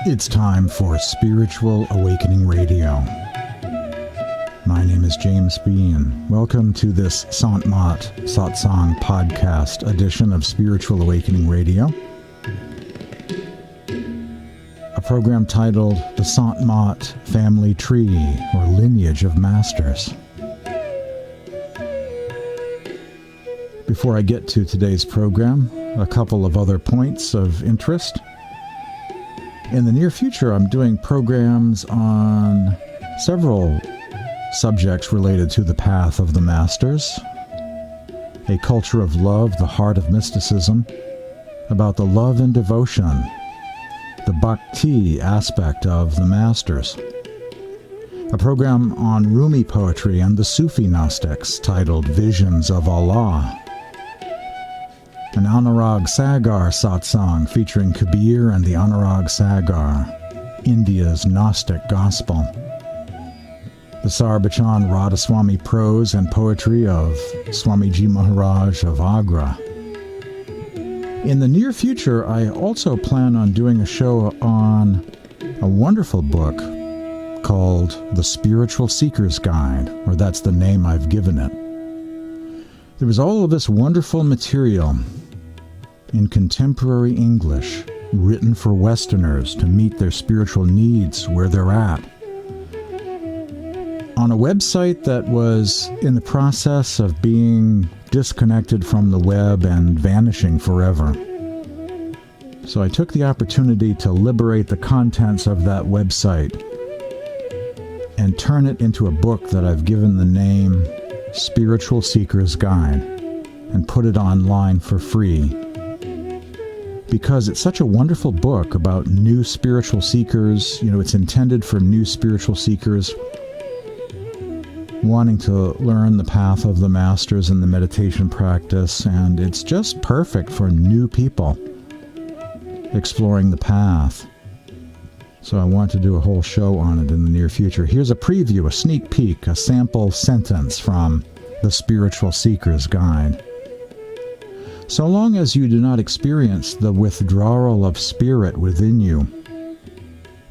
It's time for Spiritual Awakening Radio. My name is James Bean. Welcome to this Sant Mat Satsang podcast edition of Spiritual Awakening Radio. A program titled The Sant Mat Family Tree or Lineage of Masters. Before I get to today's program, a couple of other points of interest. In the near future, I'm doing programs on several subjects related to the path of the Masters, a culture of love, the heart of mysticism, about the love and devotion, the bhakti aspect of the Masters, a program on Rumi poetry and the Sufi Gnostics titled Visions of Allah, an Anurag Sagar Satsang featuring Kabir and the Anurag Sagar, India's Gnostic Gospel, the Sarbachan Radhasoami prose and poetry of Swamiji Maharaj of Agra. In the near future, I also plan on doing a show on a wonderful book called The Spiritual Seeker's Guide, or that's the name I've given it. There was all of this wonderful material in contemporary English, written for Westerners to meet their spiritual needs where they're at, on a website that was in the process of being disconnected from the web and vanishing forever. So I took the opportunity to liberate the contents of that website and turn it into a book that I've given the name Spiritual Seeker's Guide and put it online for free. Because it's such a wonderful book about new spiritual seekers. It's intended for new spiritual seekers wanting to learn the path of the Masters and the meditation practice, and it's just perfect for new people exploring the path. So I want to do a whole show on it in the near future. Here's a preview, a sneak peek, a sample sentence from The Spiritual Seeker's Guide. So long as you do not experience the withdrawal of spirit within you,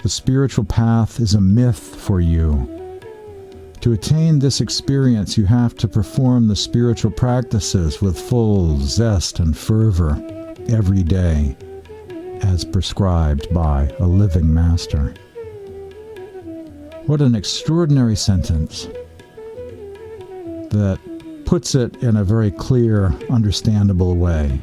the spiritual path is a myth for you. To attain this experience, you have to perform the spiritual practices with full zest and fervor every day, as prescribed by a living master. What an extraordinary sentence that puts it in a very clear, understandable way.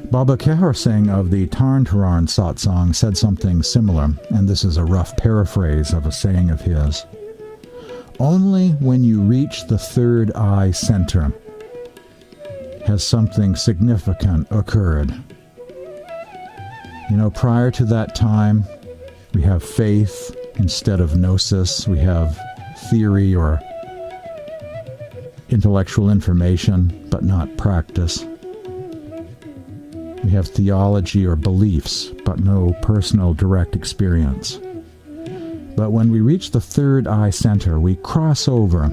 Baba Kehar Singh of the Tarn Taran Satsang said something similar, and this is a rough paraphrase of a saying of his. Only when you reach the third eye center has something significant occurred. Prior to that time, we have faith instead of gnosis. We have theory or intellectual information, but not practice. We have theology or beliefs, but no personal direct experience. But when we reach the third eye center, we cross over.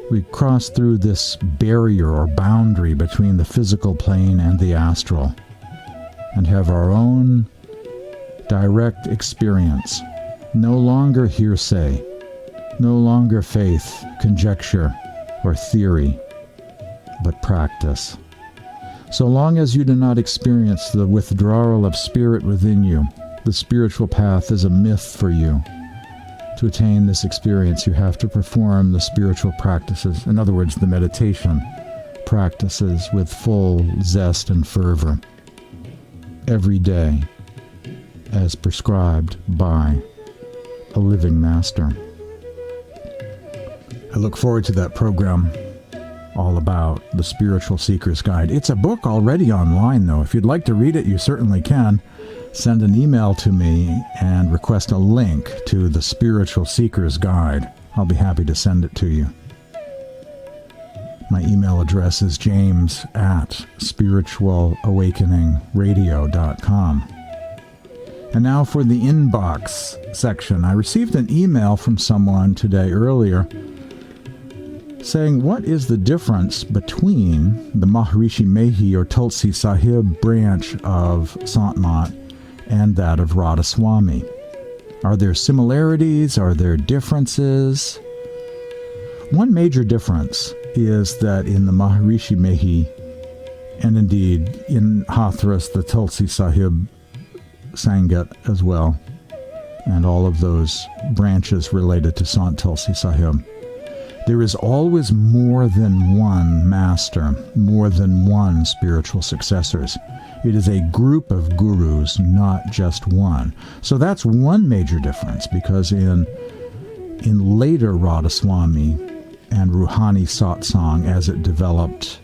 We cross through this barrier or boundary between the physical plane and the astral, and have our own direct experience. No longer hearsay, no longer faith, conjecture, or theory, but practice. So long as you do not experience the withdrawal of spirit within you, the spiritual path is a myth for you. To attain this experience, you have to perform the spiritual practices, in other words, the meditation practices, with full zest and fervor every day, as prescribed by a living master. I look forward to that program all about The Spiritual Seeker's Guide. It's a book already online, though. If you'd like to read it, you certainly can. Send an email to me and request a link to The Spiritual Seeker's Guide. I'll be happy to send it to you. My email address is james@spiritualawakeningradio.com. And now for the inbox section. I received an email from someone today earlier saying, what is the difference between the Maharishi Mehi or Tulsi Sahib branch of Sant Mat and that of Radhasoami. Are there similarities? Are there differences? One major difference is that in the Maharishi Mehi, and indeed in Hathras, the Tulsi Sahib Sangat as well, and all of those branches related to Sant Tulsi Sahib, there is always more than one master, more than one spiritual successors. It is a group of gurus, not just one. So that's one major difference, because in later Radhasoami and Ruhani Satsang, as it developed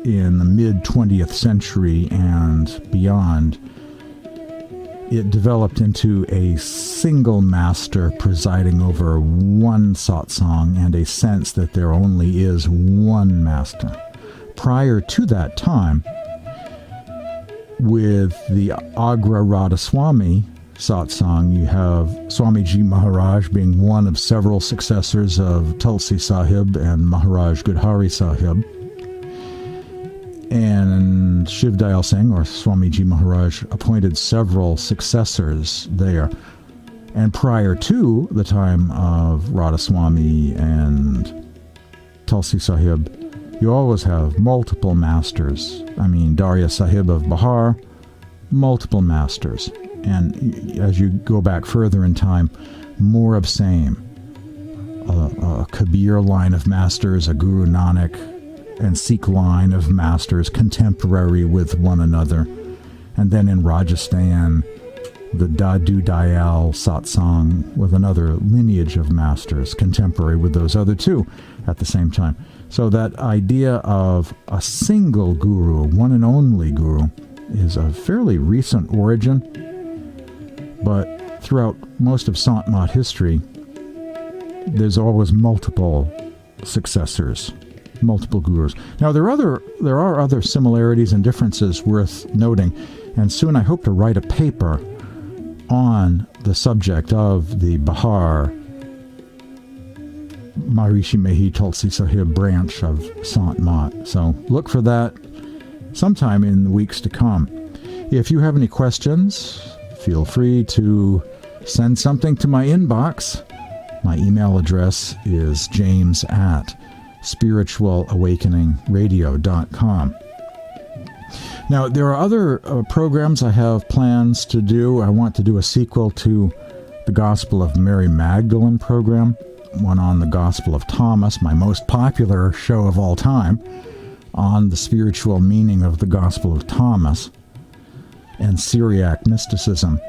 in the mid-20th century and beyond, it developed into a single master presiding over one satsang and a sense that there only is one master. Prior to that time, with the Agra Radhasoami satsang, you have Swamiji Maharaj being one of several successors of Tulsi Sahib and Maharaj Gudhari Sahib. And Shiv Dayal Singh, or Swamiji Maharaj, appointed several successors there. And prior to the time of Radhasoami and Tulsi Sahib, you always have multiple masters. I mean, Daria Sahib of Bihar, multiple masters. And as you go back further in time, more of same. A Kabir line of masters, a Guru Nanak and Sikh line of masters contemporary with one another. And then in Rajasthan, the Dadu Dayal Satsang with another lineage of masters contemporary with those other two at the same time. So that idea of a single guru, one and only guru, is a fairly recent origin. But throughout most of Sant Mat history, there's always multiple successors, multiple gurus. Now, there are other similarities and differences worth noting, and soon I hope to write a paper on the subject of the Bihar Maharishi Mehi Tulsi Sahib branch of Sant Mat. So look for that sometime in the weeks to come. If you have any questions, feel free to send something to my inbox. My email address is james@spiritualawakeningradio.com. Now, there are other programs I have plans to do. I want to do a sequel to the Gospel of Mary Magdalene program, one on the Gospel of Thomas, my most popular show of all time, on the spiritual meaning of the Gospel of Thomas and Syriac mysticism.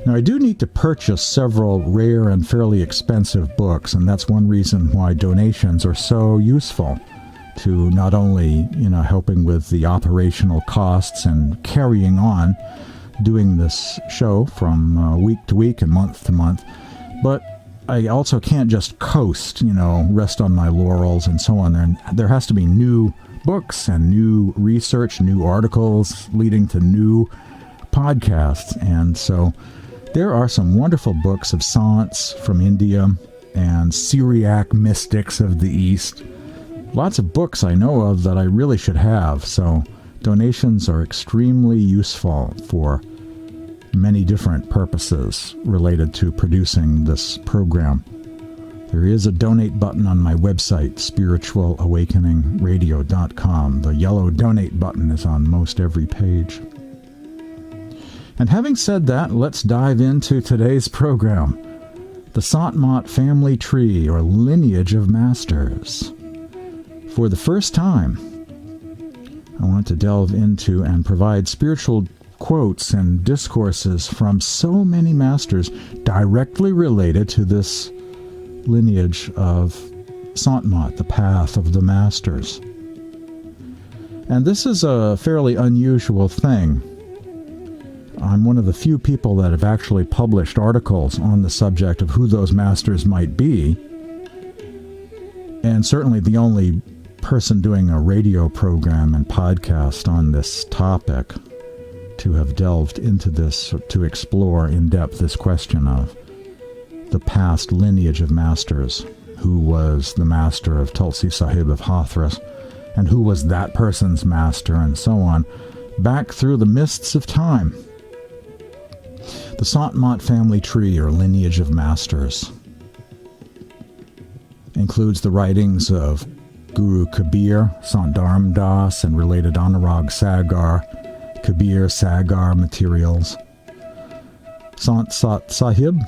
Now, I do need to purchase several rare and fairly expensive books, and that's one reason why donations are so useful to not only, helping with the operational costs and carrying on doing this show from week to week and month to month, but I also can't just coast, rest on my laurels and so on. There has to be new books and new research, new articles leading to new podcasts. And so there are some wonderful books of Saints from India and Syriac mystics of the East. Lots of books I know of that I really should have. So donations are extremely useful for many different purposes related to producing this program. There is a donate button on my website, spiritualawakeningradio.com. The yellow donate button is on most every page. And having said that, let's dive into today's program, the Sant Mat family tree or lineage of masters. For the first time, I want to delve into and provide spiritual quotes and discourses from so many masters directly related to this lineage of Sant Mat, the path of the masters. And this is a fairly unusual thing. I'm one of the few people that have actually published articles on the subject of who those masters might be, and certainly the only person doing a radio program and podcast on this topic to have delved into this, to explore in depth this question of the past lineage of masters. Who was the master of Tulsi Sahib of Hathras, and who was that person's master, and so on, back through the mists of time. The Sant Mat family tree, or lineage of masters, includes the writings of Guru Kabir, Sant Dharam Das, and related Anurag Sagar, Kabir Sagar materials, Sant Sahib,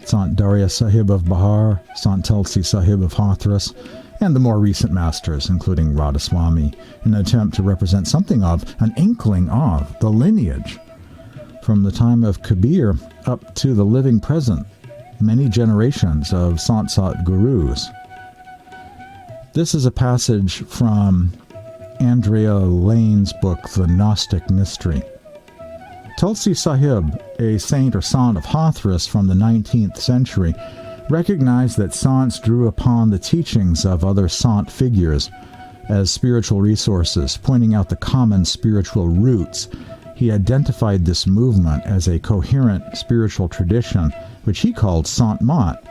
Sant Daria Sahib of Bihar, Sant Tulsi Sahib of Hathras, and the more recent masters, including Radhasoami, in an attempt to represent something of, an inkling of, the lineage from the time of Kabir up to the living present, many generations of Sant Gurus. This is a passage from Andrea Lane's book, The Gnostic Mystery. Tulsi Sahib, a saint or sant of Hathras from the 19th century, recognized that sants drew upon the teachings of other sant figures as spiritual resources, pointing out the common spiritual roots. He identified this movement as a coherent spiritual tradition, which he called Sant Mat,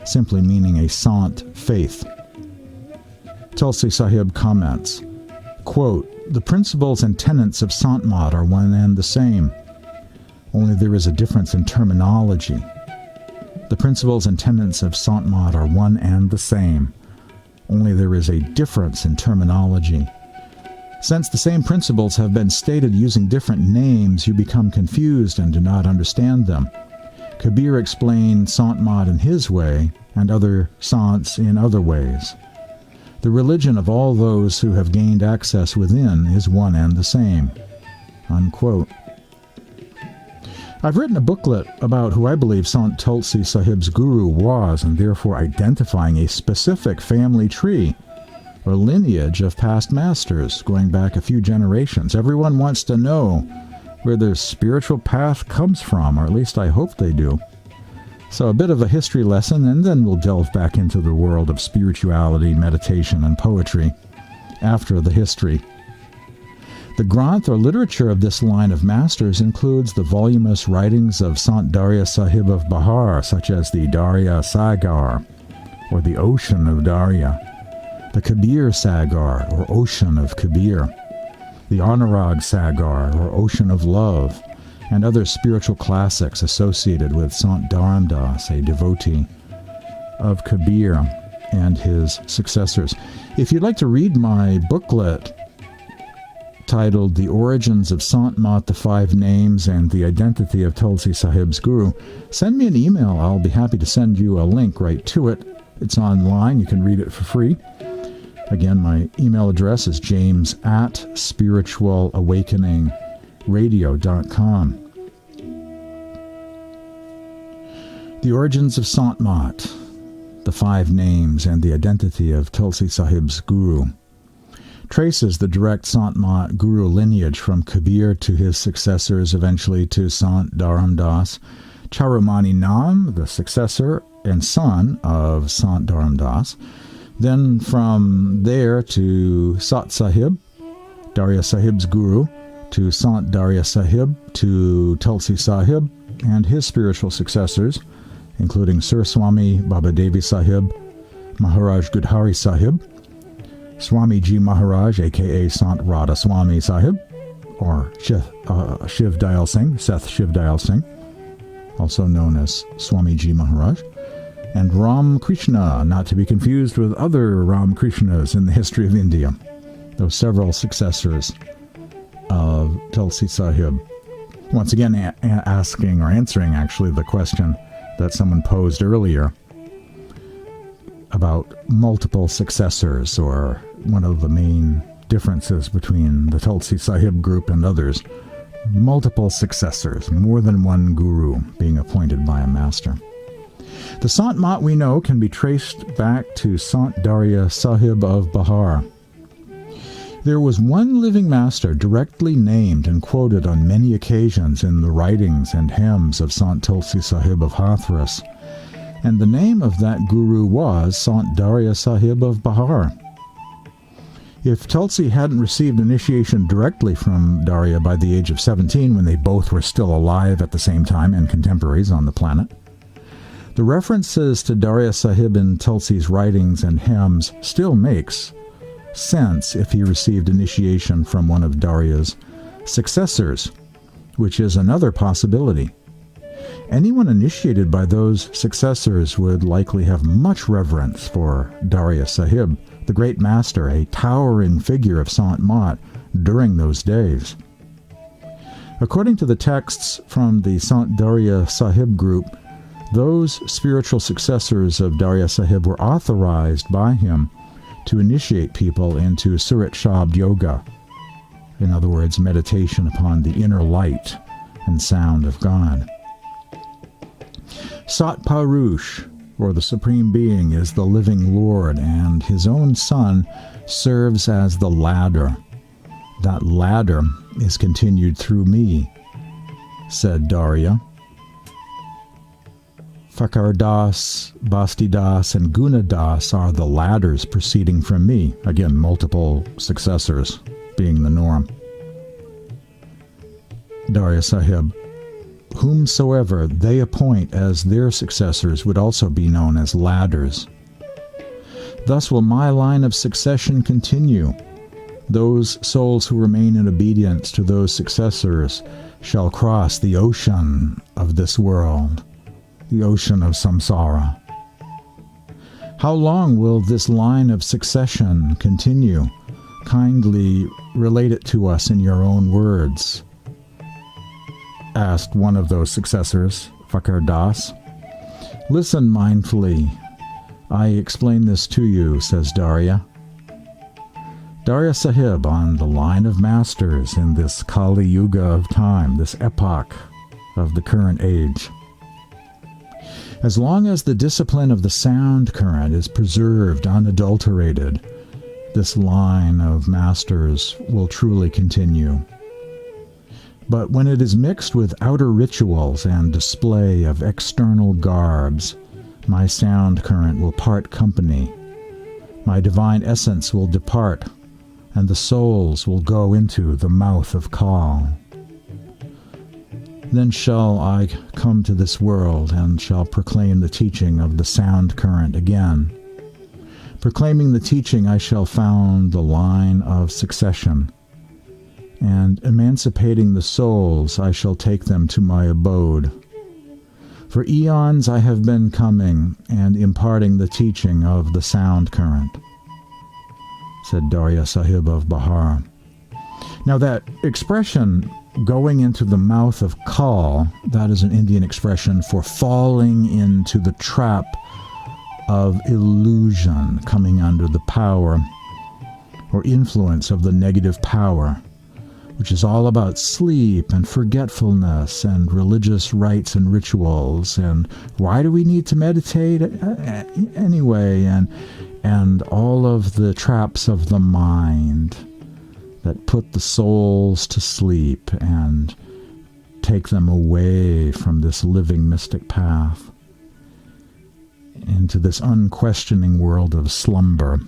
simply meaning a sant faith. Tulsi Sahib comments, quote, "The principles and tenets of Sant Mat are one and the same, only there is a difference in terminology. The principles and tenets of Sant Mat are one and the same, only there is a difference in terminology. Since the same principles have been stated using different names, you become confused and do not understand them. Kabir explained Sant Mat in his way, and other sants in other ways. The religion of all those who have gained access within is one and the same." Unquote. I've written a booklet about who I believe Sant Tulsi Sahib's guru was, and therefore identifying a specific family tree or lineage of past masters going back a few generations. Everyone wants to know where their spiritual path comes from, or at least I hope they do. So a bit of a history lesson, and then we'll delve back into the world of spirituality, meditation, and poetry after the history. The granth or literature of this line of masters includes the voluminous writings of Sant Daria Sahib of Bihar, such as the Daria Sagar, or the Ocean of Dariya, the Kabir Sagar, or Ocean of Kabir, the Anurag Sagar, or Ocean of Love, and other spiritual classics associated with Sant Dharam Das, a devotee of Kabir and his successors. If you'd like to read my booklet titled The Origins of Sant Mat, the Five Names, and the Identity of Tulsi Sahib's Guru, send me an email. I'll be happy to send you a link right to it. It's online. You can read it for free. Again, my email address is james@spiritualawakeningradio.com. The Origins of Sant Mat, the Five Names, and the Identity of Tulsi Sahib's Guru traces the direct Sant Mat Guru lineage from Kabir to his successors, eventually to Sant Dharam Das, Charumani Nam, the successor and son of Sant Dharam Das, then from there to Sat Sahib, Daria Sahib's Guru, to Sant Daria Sahib, to Tulsi Sahib and his spiritual successors, including Sir Swami Baba Devi Sahib, Maharaj Gudhari Sahib, Swami Ji Maharaj, a.k.a. Sant Radhasoami Sahib, or Shiv Dayal Singh, Seth Shiv Dayal Singh, also known as Swami Ji Maharaj, and Ram Krishna, not to be confused with other Ram Krishnas in the history of India, though several successors of Tulsi Sahib. Once again, asking or answering actually the question that someone posed earlier about multiple successors, or one of the main differences between the Tulsi Sahib group and others. Multiple successors, more than one guru being appointed by a master. The Sant Mat we know can be traced back to Sant Daria Sahib of Bihar. There was one living master directly named and quoted on many occasions in the writings and hymns of Sant Tulsi Sahib of Hathras, and the name of that guru was Sant Daria Sahib of Bihar. If Tulsi hadn't received initiation directly from Dariya by the age of 17, when they both were still alive at the same time and contemporaries on the planet, the references to Daria Sahib in Tulsi's writings and hymns still makes sense if he received initiation from one of Dariya's successors, which is another possibility. Anyone initiated by those successors would likely have much reverence for Daria Sahib, the great master, a towering figure of Sant Mat during those days. According to the texts from the Sant Daria Sahib group, those spiritual successors of Daria Sahib were authorized by him to initiate people into Surat Shabd yoga, in other words, meditation upon the inner light and sound of God. Sat Purush, or the Supreme Being, is the living Lord, and his own Son serves as the ladder. That ladder is continued through me, said Dariya. Fakar-das, Basti-das, and Guna-das are the ladders proceeding from me. Again, multiple successors being the norm. Daria Sahib, whomsoever they appoint as their successors would also be known as ladders. Thus will my line of succession continue. Those souls who remain in obedience to those successors shall cross the ocean of this world, the ocean of samsara. How long will this line of succession continue? Kindly relate it to us in your own words, asked one of those successors, Fakar Das. Listen mindfully. I explain this to you, says Dariya. Daria Sahib, on the line of masters in this Kali Yuga of time, this epoch of the current age. As long as the discipline of the sound current is preserved unadulterated, this line of masters will truly continue. But when it is mixed with outer rituals and display of external garbs, my sound current will part company. My divine essence will depart, and the souls will go into the mouth of Kal. Then shall I come to this world and shall proclaim the teaching of the sound current again. Proclaiming the teaching, I shall found the line of succession, and emancipating the souls, I shall take them to my abode. For eons I have been coming and imparting the teaching of the sound current, said Daria Sahib of Bihar. Now that expression, going into the mouth of Kal, that is an Indian expression for falling into the trap of illusion, coming under the power or influence of the negative power, which is all about sleep and forgetfulness and religious rites and rituals, and why do we need to meditate anyway, and all of the traps of the mind that put the souls to sleep and take them away from this living mystic path into this unquestioning world of slumber,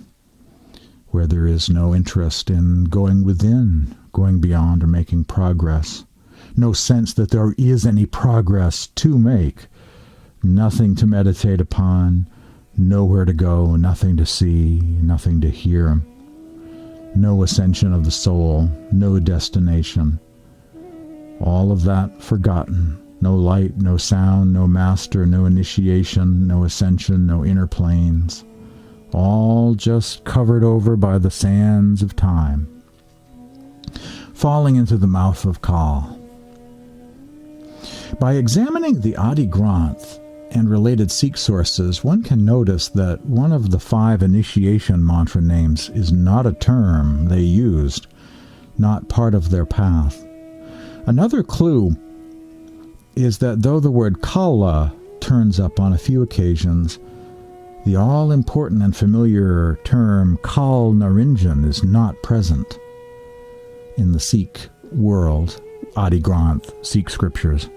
where there is no interest in going within, going beyond, or making progress. No sense that there is any progress to make. Nothing to meditate upon, nowhere to go, nothing to see, nothing to hear. No ascension of the soul, no destination. All of that forgotten. No light, no sound, no master, no initiation, no ascension, no inner planes. All just covered over by the sands of time, falling into the mouth of Kal. By examining the Adi Granth and related Sikh sources, one can notice that one of the 5 initiation mantra names is not a term they used, not part of their path. Another clue is that though the word Kala turns up on a few occasions, the all-important and familiar term Kal Niranjan is not present in the Sikh world, Adi Granth, Sikh scriptures.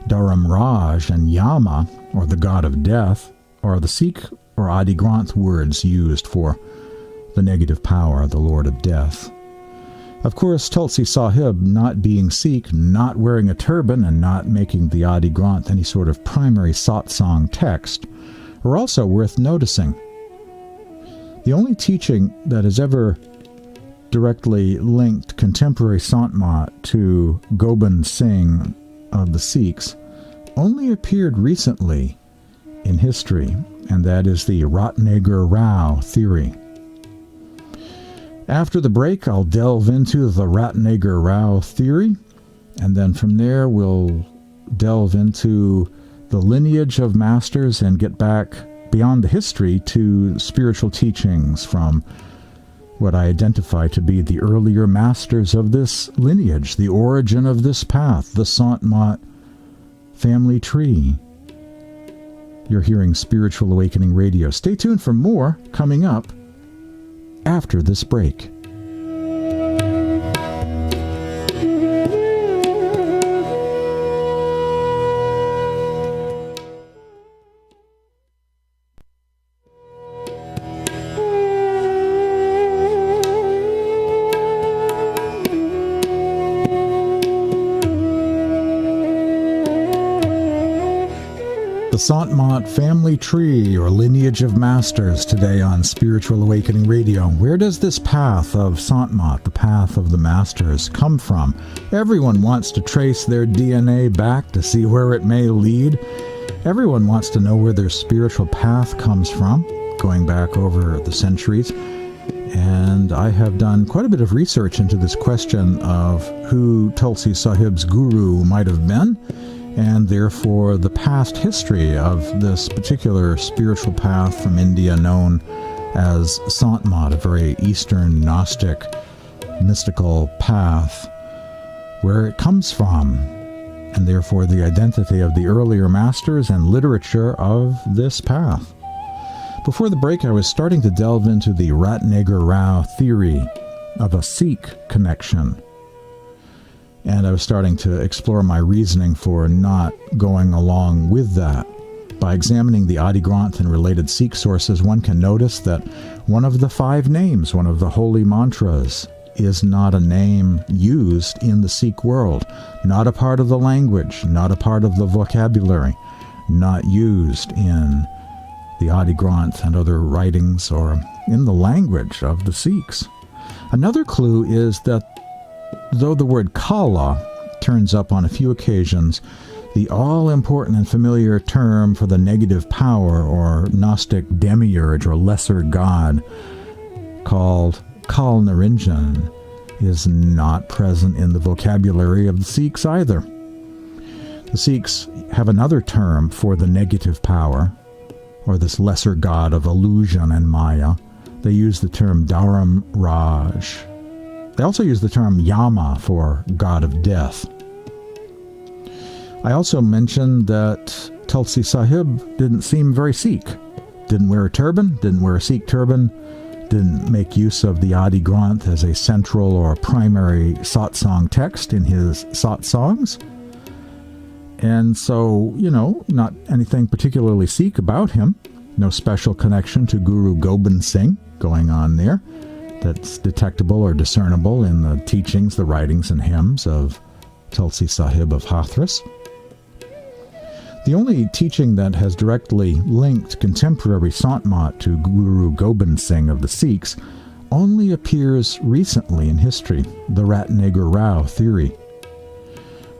Dharam Raj and Yama, or the god of death, are the Sikh or Adi Granth words used for the negative power, the lord of death. Of course, Tulsi Sahib, not being Sikh, not wearing a turban, and not making the Adi Granth any sort of primary satsang text, are also worth noticing. The only teaching that has ever directly linked contemporary Sant Mat to Gobind Singh of the Sikhs only appeared recently in history, and that is the Ratna Guru theory. After the break, I'll delve into the Ratna Guru theory, and then from there we'll delve into the lineage of masters and get back beyond the history to spiritual teachings from what I identify to be the earlier masters of this lineage, the origin of this path, the Sant Mat family tree. You're hearing Spiritual Awakening Radio. Stay tuned for more coming up after this break. The Sant Mat family tree or lineage of masters today on Spiritual Awakening Radio. Where does this path of Sant Mat, the path of the masters, come from? Everyone wants to trace their DNA back to see where it may lead. Everyone wants to know where their spiritual path comes from, going back over the centuries. And I have done quite a bit of research into this question of who Tulsi Sahib's guru might have been, and therefore the past history of this particular spiritual path from India known as Sant Mat, a very Eastern Gnostic mystical path, where it comes from, and therefore the identity of the earlier masters and literature of this path. Before the break, I was starting to delve into the Ratna Guru theory of a Sikh connection. And I was starting to explore my reasoning for not going along with that. By examining the Adi Granth and related Sikh sources, one can notice that one of the 5 names, one of the holy mantras, is not a name used in the Sikh world, not a part of the language, not a part of the vocabulary, not used in the Adi Granth and other writings or in the language of the Sikhs. Another clue is that though the word Kala turns up on a few occasions, the all-important and familiar term for the negative power or Gnostic demiurge or lesser god called Kal Niranjan is not present in the vocabulary of the Sikhs either. The Sikhs have another term for the negative power, or this lesser god of illusion and Maya. They use the term Dharam Raj. They also use the term Yama for god of death. I also mentioned that Tulsi Sahib didn't seem very Sikh. Didn't wear a turban, didn't wear a Sikh turban, didn't make use of the Adi Granth as a central or primary satsang text in his satsangs. And so, not anything particularly Sikh about him. No special connection to Guru Gobind Singh going on there that's detectable or discernible in the teachings, the writings, and hymns of Tulsi Sahib of Hathras. The only teaching that has directly linked contemporary Sant Mat to Guru Gobind Singh of the Sikhs only appears recently in history, the Ratna Guru theory.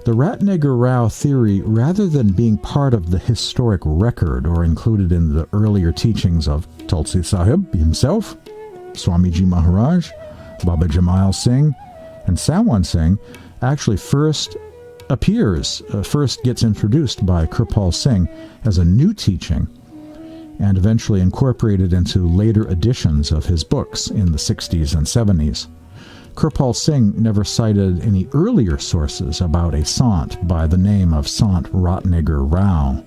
The Ratna Guru theory, rather than being part of the historic record or included in the earlier teachings of Tulsi Sahib himself, Swamiji Maharaj, Baba Jamal Singh, and Sawan Singh, actually first gets introduced by Kirpal Singh as a new teaching and eventually incorporated into later editions of his books in the 60s and 70s. Kirpal Singh never cited any earlier sources about a sant by the name of Sant Ratna Guru,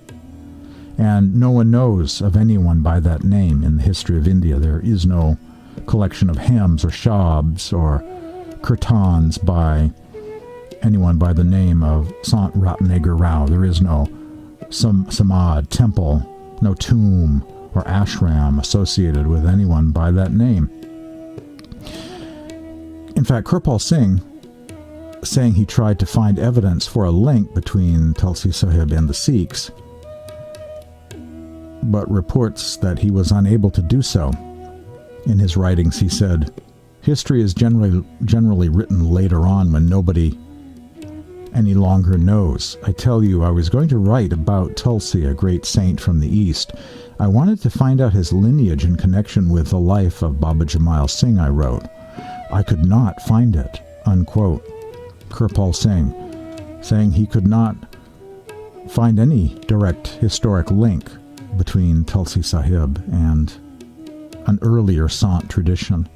and no one knows of anyone by that name in the history of India. There is no collection of hymns or shabds or kirtans by anyone by the name of Sant Ratna Guru. There is no samad, temple, no tomb or ashram associated with anyone by that name. In fact, Kirpal Singh, saying he tried to find evidence for a link between Tulsi Sahib and the Sikhs, but reports that he was unable to do so. In his writings, he said, "History is generally written later on when nobody any longer knows. I tell you, I was going to write about Tulsi, a great saint from the East. I wanted to find out his lineage in connection with the life of Baba Jamal Singh, I wrote. I could not find it, unquote. Kirpal Singh, saying he could not find any direct historic link between Tulsi Sahib and an earlier Sant tradition.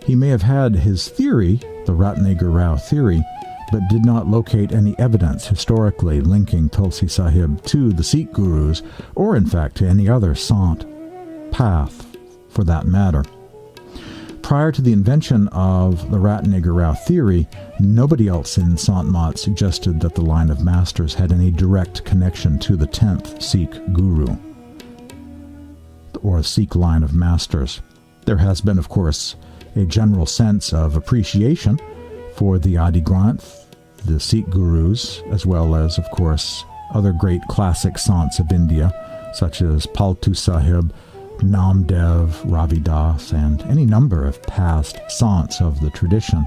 He may have had his theory, the Ratna Guru theory, but did not locate any evidence historically linking Tulsi Sahib to the Sikh gurus, or in fact to any other Sant path, for that matter. Prior to the invention of the Ratna Guru theory, nobody else in Sant Mat suggested that the line of masters had any direct connection to the 10th Sikh guru, or Sikh line of masters. There has been, of course, a general sense of appreciation for the Adi Granth, the Sikh gurus, as well as, of course, other great classic Sants of India, such as Paltu Sahib, Namdev, Ravidas, and any number of past Sants of the tradition.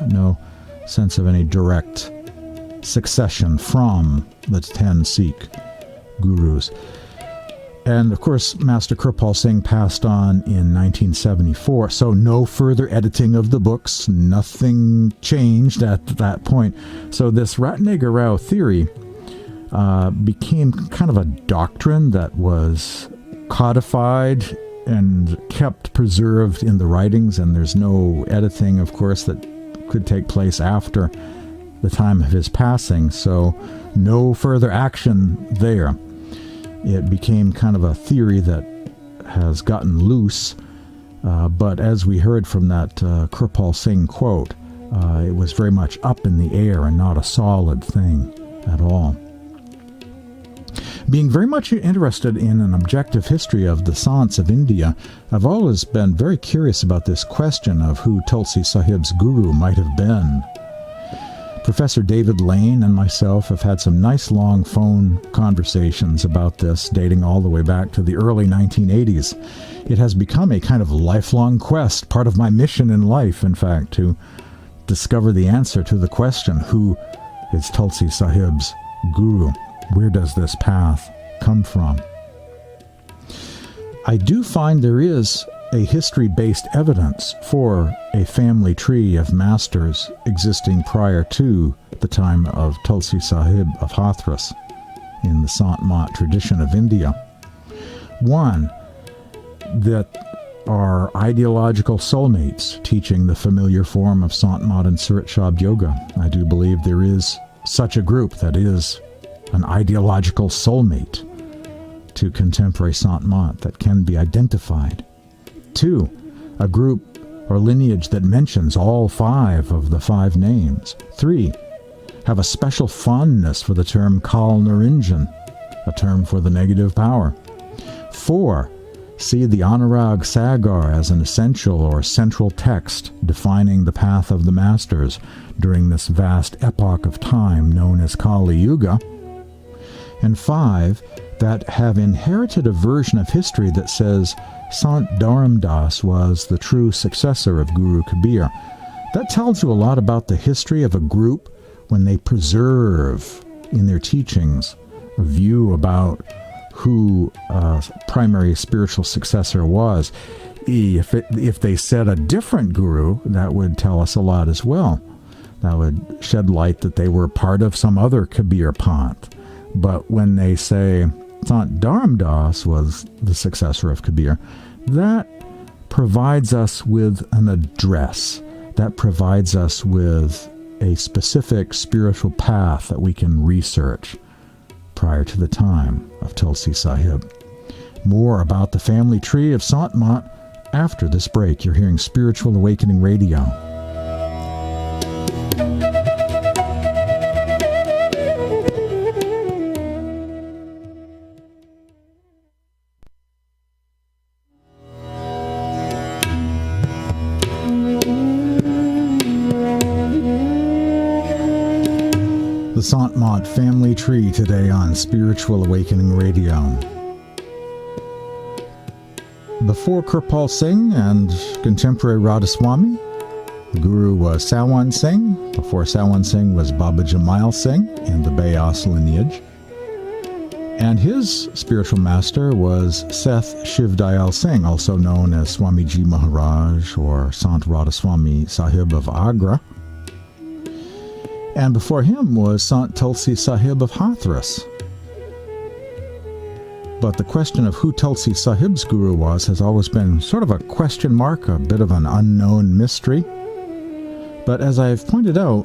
No sense of any direct succession from the 10 Sikh gurus. And, of course, Master Kirpal Singh passed on in 1974, so no further editing of the books, nothing changed at that point. So this Ratna Guru theory became kind of a doctrine that was codified and kept preserved in the writings, and there's no editing, of course, that could take place after the time of his passing, so no further action there. It became kind of a theory that has gotten loose, but as we heard from that Kirpal Singh quote, it was very much up in the air and not a solid thing at all. Being very much interested in an objective history of the Sants of India, I've always been very curious about this question of who Tulsi Sahib's guru might have been. Professor David Lane and myself have had some nice long phone conversations about this, dating all the way back to the early 1980s. It has become a kind of lifelong quest, part of my mission in life, in fact, to discover the answer to the question, who is Tulsi Sahib's guru? Where does this path come from? I do find there is a history-based evidence for a family tree of masters existing prior to the time of Tulsi Sahib of Hathras in the Sant Mat tradition of India. One, that are ideological soulmates teaching the familiar form of Sant Mat and Surat Shabd Yoga. I do believe there is such a group that is an ideological soulmate to contemporary Sant Mat that can be identified. Two, a group or lineage that mentions all 5 of the 5 names. 3, have a special fondness for the term Kal Niranjan, a term for the negative power. 4, see the Anurag Sagar as an essential or central text defining the path of the masters during this vast epoch of time known as Kali Yuga. And 5, that have inherited a version of history that says Sant Dharam was the true successor of Guru Kabir. That tells you a lot about the history of a group when they preserve in their teachings a view about who primary spiritual successor was. If they said a different guru, that would tell us a lot as well. That would shed light that they were part of some other Kabir Panth. But when they say Sant Dharam was the successor of Kabir, that provides us with an address. That provides us with a specific spiritual path that we can research prior to the time of Tulsi Sahib. More about the family tree of Sant Mat after this break. You're hearing Spiritual Awakening Radio. The Sant Mat family tree today on Spiritual Awakening Radio. Before Kirpal Singh and contemporary Radhasoami, The Guru was Sawan Singh. Before Sawan Singh was Baba Jamail Singh in the Bayas lineage. And his spiritual master was Seth Shivdayal Singh, also known as Swamiji Maharaj or Sant Radhasoami Sahib of Agra. And before him was Sant Tulsi Sahib of Hathras. But the question of who Tulsi Sahib's guru was has always been sort of a question mark, a bit of an unknown mystery. But as I've pointed out,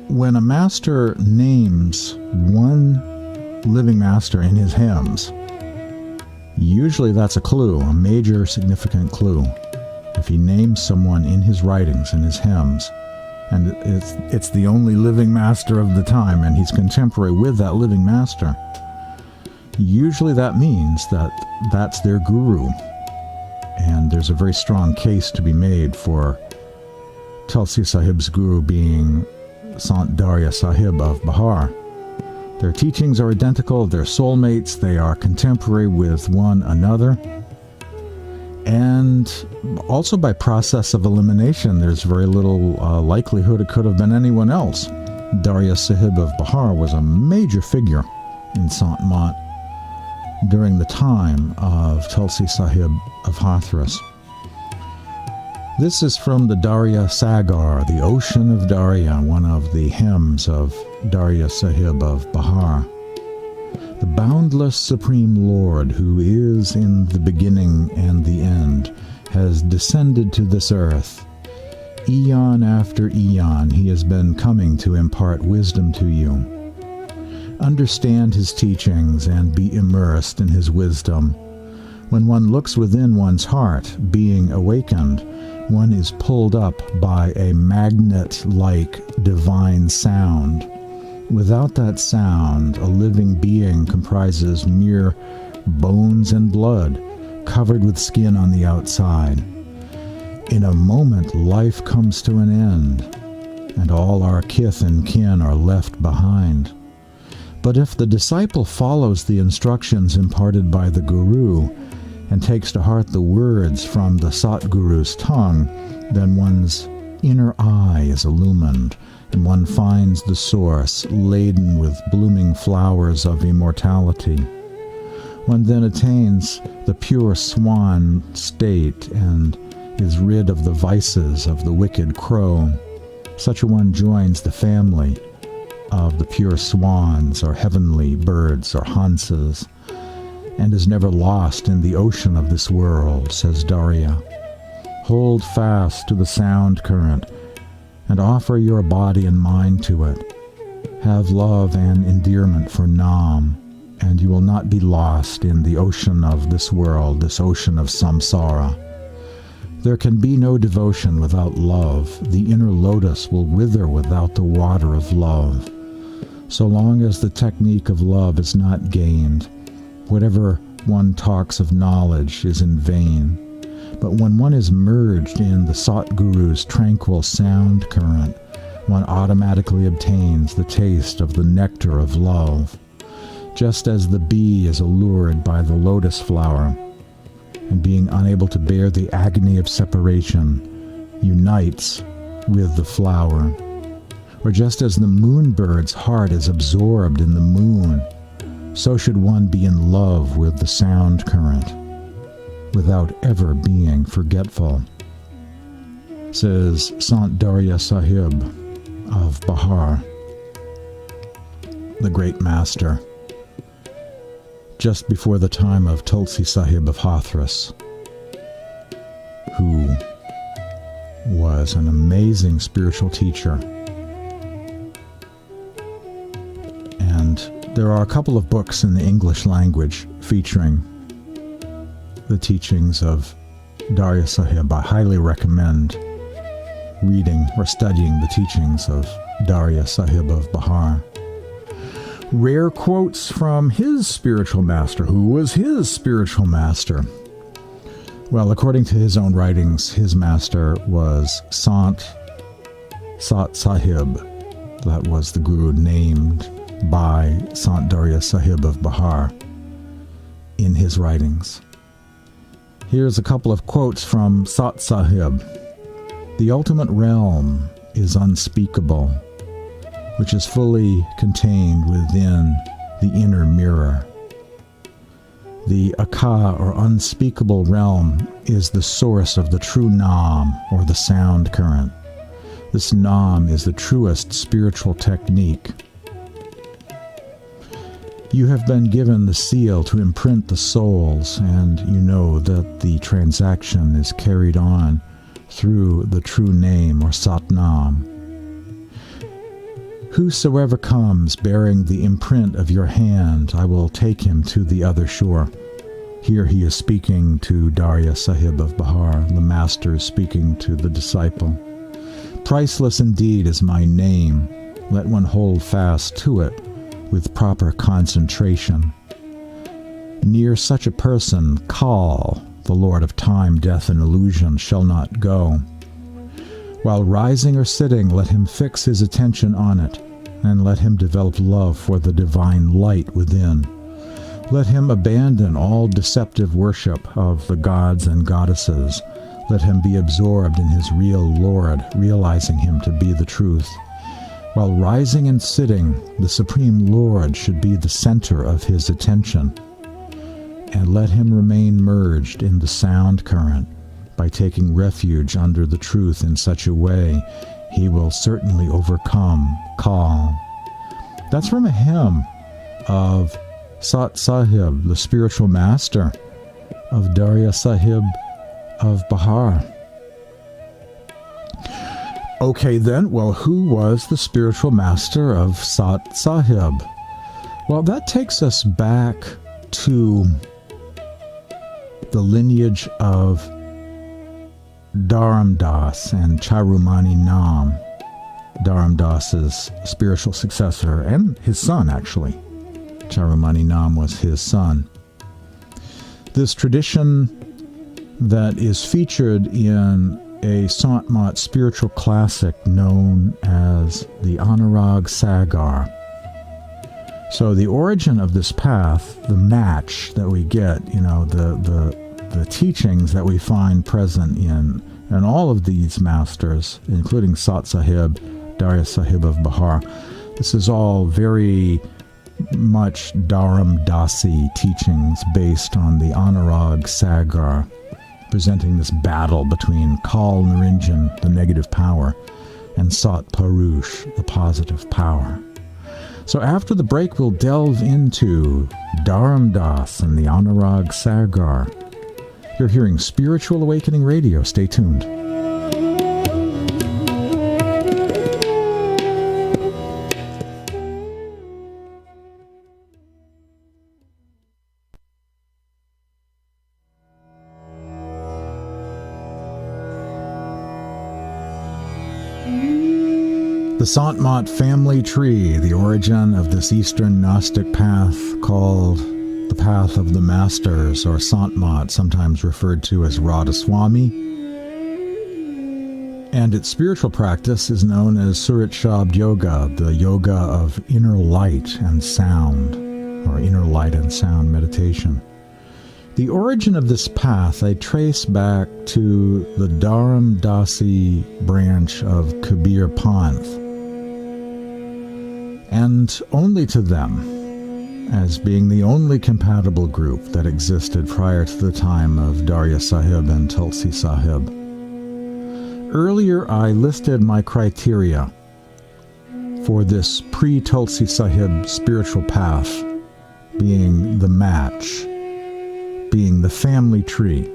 when a master names one living master in his hymns, usually that's a clue, a major significant clue. If he names someone in his writings, in his hymns, and it's the only living master of the time, and he's contemporary with that living master, usually that means that that's their guru. And there's a very strong case to be made for Tulsi Sahib's guru being Sant Daria Sahib of Bihar. Their teachings are identical, they're soulmates, they are contemporary with one another. And also by process of elimination, there's very little likelihood it could have been anyone else. Daria Sahib of Bihar was a major figure in Sant Mat during the time of Tulsi Sahib of Hathras. This is from the Daria Sagar, the Ocean of Daria, one of the hymns of Daria Sahib of Bihar. The boundless Supreme Lord, who is in the beginning and the end, has descended to this earth. Eon after eon, he has been coming to impart wisdom to you. Understand his teachings and be immersed in his wisdom. When one looks within one's heart, being awakened, one is pulled up by a magnet-like divine sound. Without that sound, a living being comprises mere bones and blood, covered with skin on the outside. In a moment, life comes to an end, and all our kith and kin are left behind. But if the disciple follows the instructions imparted by the Guru, and takes to heart the words from the Satguru's tongue, then one's inner eye is illumined, and one finds the source laden with blooming flowers of immortality. One then attains the pure swan state and is rid of the vices of the wicked crow. Such a one joins the family of the pure swans or heavenly birds or hansas, and is never lost in the ocean of this world, says Dariya. Hold fast to the sound current, and offer your body and mind to it. Have love and endearment for Nam, and you will not be lost in the ocean of this world, this ocean of samsara. There can be no devotion without love. The inner lotus will wither without the water of love. So long as the technique of love is not gained, whatever one talks of knowledge is in vain. But when one is merged in the Satguru's tranquil sound current, one automatically obtains the taste of the nectar of love. Just as the bee is allured by the lotus flower, and being unable to bear the agony of separation, unites with the flower. Or just as the moonbird's heart is absorbed in the moon, so should one be in love with the sound current, without ever being forgetful, says Sant Daria Sahib of Bihar, the great master, just before the time of Tulsi Sahib of Hathras, who was an amazing spiritual teacher. And there are a couple of books in the English language featuring the teachings of Daria Sahib. I highly recommend reading or studying the teachings of Daria Sahib of Bihar. Rare quotes from his spiritual master. Who was his spiritual master? Well, according to his own writings, his master was Sant Sahib. That was the guru named by Sant Daria Sahib of Bihar in his writings. Here's a couple of quotes from Sant Sahib. The ultimate realm is unspeakable, which is fully contained within the inner mirror. The Aka, or unspeakable realm, is the source of the true Nam, or the sound current. This Nam is the truest spiritual technique. You have been given the seal to imprint the souls, and you know that the transaction is carried on through the true name, or Sat Nam. Whosoever comes bearing the imprint of your hand, I will take him to the other shore. Here he is speaking to Daria Sahib of Bihar. The master is speaking to the disciple. Priceless indeed is my name. Let one hold fast to it with proper concentration. Near such a person, Kal, the Lord of time, death, and illusion, shall not go. While rising or sitting, let him fix his attention on it, and let him develop love for the divine light within. Let him abandon all deceptive worship of the gods and goddesses. Let him be absorbed in his real Lord, realizing him to be the truth. While rising and sitting, the Supreme Lord should be the center of his attention. And let him remain merged in the sound current. By taking refuge under the truth in such a way, he will certainly overcome Kal. That's from a hymn of Sant Sahib, the spiritual master of Daria Sahib of Bihar. Okay then, well, who was the spiritual master of Sant Sahib? Well, that takes us back to the lineage of Dharam Das and Charumani Nam, Dharam Das's spiritual successor, and his son, actually. Charumani Nam was his son. This tradition that is featured in a Sant Mat spiritual classic known as the Anurag Sagar. So the origin of this path, the match that we get, the teachings that we find present in all of these masters, including Sant Sahib, Daria Sahib of Bihar, this is all very much Dharam Dasi teachings based on the Anurag Sagar, presenting this battle between Kal Niranjan, the negative power, and Sat Purush, the positive power. So after the break, we'll delve into Dharam Das and the Anurag Sagar. You're hearing Spiritual Awakening Radio. Stay tuned. The Sant Mat family tree, the origin of this Eastern Gnostic path called the Path of the Masters, or Sant Mat, sometimes referred to as Radhasoami. And its spiritual practice is known as Surat Shabd Yoga, the yoga of inner light and sound, or inner light and sound meditation. The origin of this path I trace back to the Dharam Dasi branch of Kabir Panth, and only to them, as being the only compatible group that existed prior to the time of Daria Sahib and Tulsi Sahib. Earlier I listed my criteria for this pre-Tulsi Sahib spiritual path, being the match, being the family tree.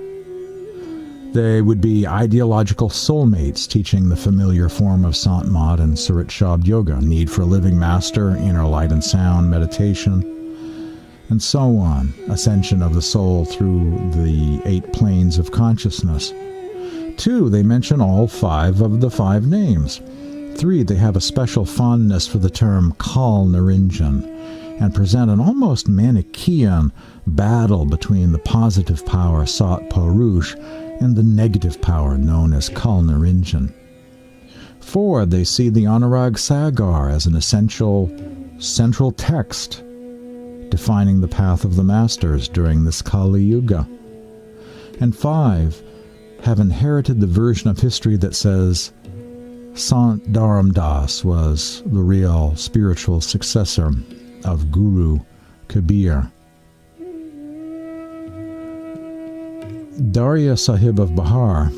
They would be ideological soulmates teaching the familiar form of Sant Mat and Surat Shabd Yoga, need for a living master, inner light and sound, meditation, and so on, ascension of the soul through the 8 planes of consciousness. 2, they mention all 5 of the 5 names. 3, they have a special fondness for the term Kal Niranjan, and present an almost Manichaean battle between the positive power Sat Purush and the negative power known as Kal Niranjan. 4, they see the Anurag Sagar as an essential central text defining the path of the masters during this Kali Yuga. And 5, have inherited the version of history that says Sant Dharam was the real spiritual successor of Guru Kabir. Daria Sahib of Bihar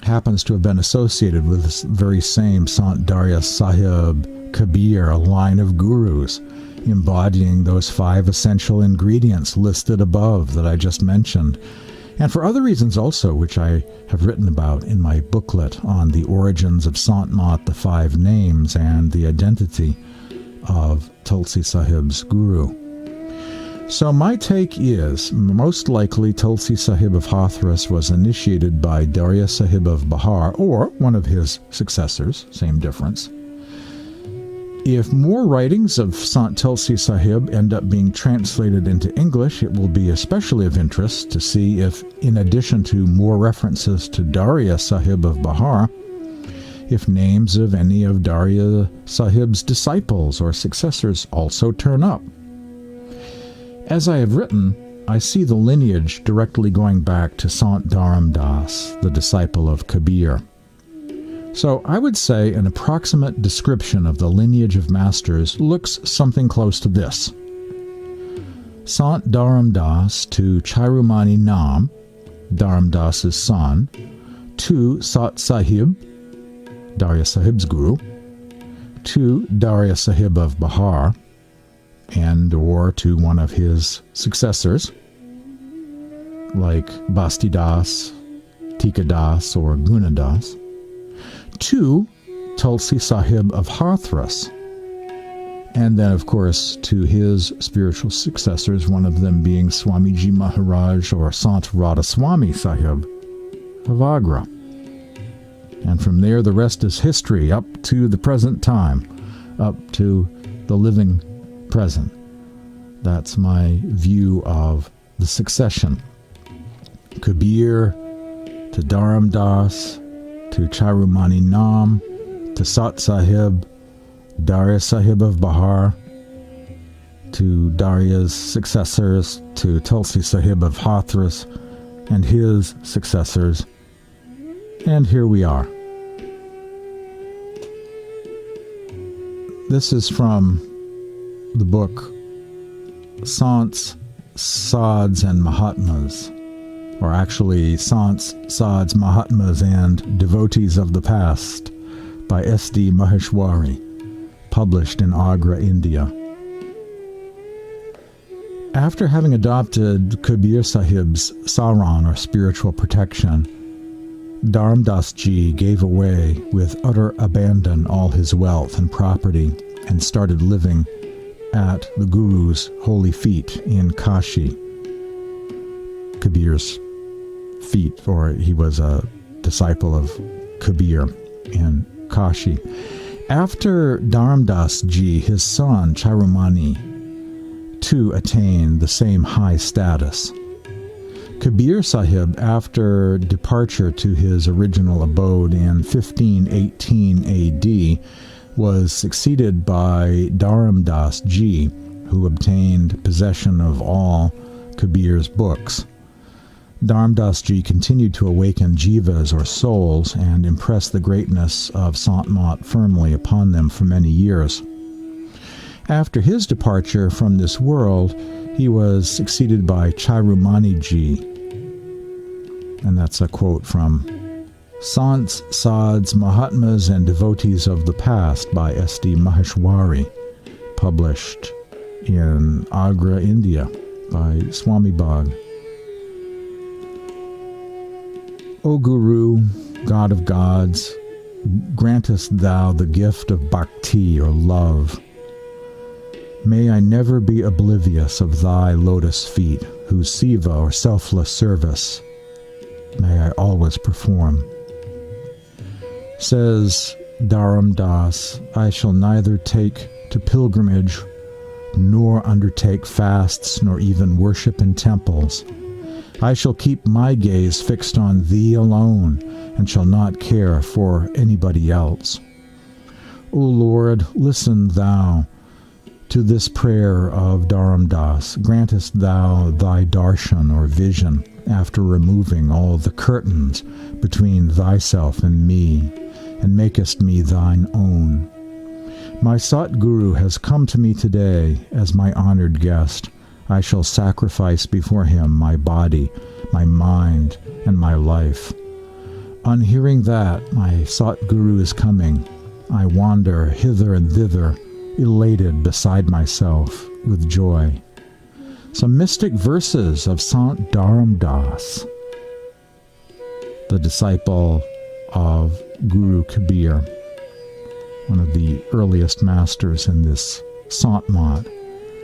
happens to have been associated with this very same Sant Daria Sahib Kabir, a line of gurus embodying those 5 essential ingredients listed above that I just mentioned, and for other reasons also, which I have written about in my booklet on the origins of Sant Mat, the 5 names, and the identity of Tulsi Sahib's guru. So my take is, most likely Tulsi Sahib of Hathras was initiated by Daria Sahib of Bihar, or one of his successors, same difference. If more writings of Sant Tulsi Sahib end up being translated into English, it will be especially of interest to see if, in addition to more references to Daria Sahib of Bihar, if names of any of Daria Sahib's disciples or successors also turn up. As I have written, I see the lineage directly going back to Sant Dharam, the disciple of Kabir. So I would say an approximate description of the lineage of masters looks something close to this. Sant Dharam to Chirumani Nam, Dharam Das's son, to Sat Sahib, Daria Sahib's guru, to Daria Sahib of Bihar, and or to one of his successors, like Basti Das, Tika Das, or Guna Das, to Tulsi Sahib of Hathras, and then, of course, to his spiritual successors, one of them being Swamiji Maharaj or Sant Radhasoami Sahib of Agra. And from there, the rest is history up to the present time, up to the living present. That's my view of the succession. Kabir to Dharam Das, to Chirumani Nam, to Sat Sahib, Daria Sahib of Bihar, to Daria's successors, to Tulsi Sahib of Hathras, and his successors. And here we are. This is from the book Sants, Sads, and Mahatmas, or actually Sants, Sads, Mahatmas, and Devotees of the Past by S.D. Maheshwari, published in Agra, India. After having adopted Kabir Sahib's saran, or spiritual protection, Dharam Das Ji gave away with utter abandon all his wealth and property and started living at the Guru's holy feet in Kashi. Kabir's feet, or he was a disciple of Kabir in Kashi. After Dharam Das Ji, his son Chirumani, too attained the same high status. Kabir Sahib, after departure to his original abode in 1518 A.D., was succeeded by Dharam Das Ji, who obtained possession of all Kabir's books. Dharam Das Ji continued to awaken jivas, or souls, and impress the greatness of Sant Mat firmly upon them for many years. After his departure from this world, he was succeeded by Chirumani Ji, and that's a quote from Sants, Sads, Mahatmas, and Devotees of the Past by S.D. Maheshwari, published in Agra, India, by Swami Bhag. O Guru, God of gods, grantest thou the gift of bhakti, or love. May I never be oblivious of thy lotus feet, whose seva, or selfless service, may I always perform. Says Dharam Das, I shall neither take to pilgrimage, nor undertake fasts, nor even worship in temples. I shall keep my gaze fixed on thee alone, and shall not care for anybody else. O Lord, listen thou to this prayer of Dharam Das. Grantest thou thy darshan, or vision, after removing all the curtains between thyself and me, and makest me thine own. My Sat Guru has come to me today as my honored guest. I shall sacrifice before him my body, my mind, and my life. On hearing that my Sat Guru is coming, I wander hither and thither, elated beside myself with joy. Some mystic verses of Sant Dharam, the disciple of Guru Kabir, one of the earliest masters in this Sant Mat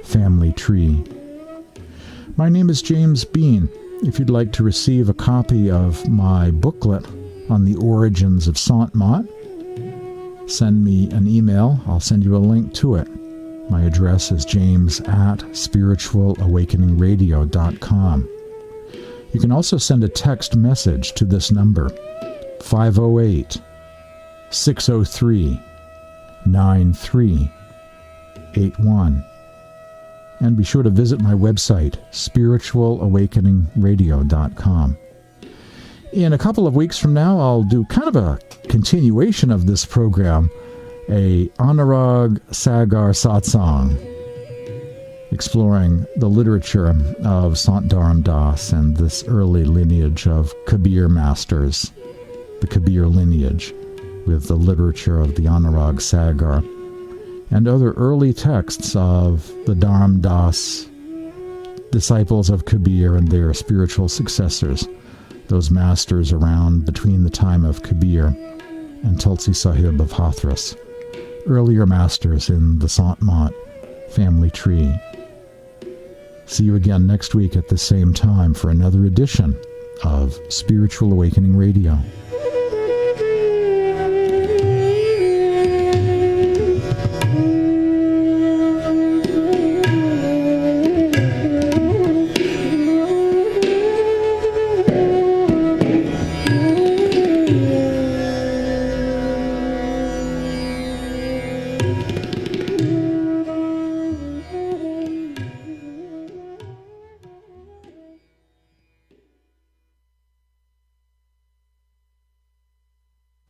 family tree. My name is James Bean. If you'd like to receive a copy of my booklet on the origins of Sant Mat, send me an email. I'll send you a link to it. My address is james@spiritualawakeningradio.com. You can also send a text message to this number, 508-603-9381. And be sure to visit my website, spiritualawakeningradio.com. In a couple of weeks from now, I'll do kind of a continuation of this program, a Anurag Sagar Satsang, exploring the literature of Sant Dharam and this early lineage of Kabir masters, the Kabir lineage, with the literature of the Anurag Sagar, and other early texts of the Dharam Das, disciples of Kabir and their spiritual successors, those masters around between the time of Kabir and Tulsi Sahib of Hathras, earlier masters in the Sant Mat family tree. See you again next week at the same time for another edition of Spiritual Awakening Radio.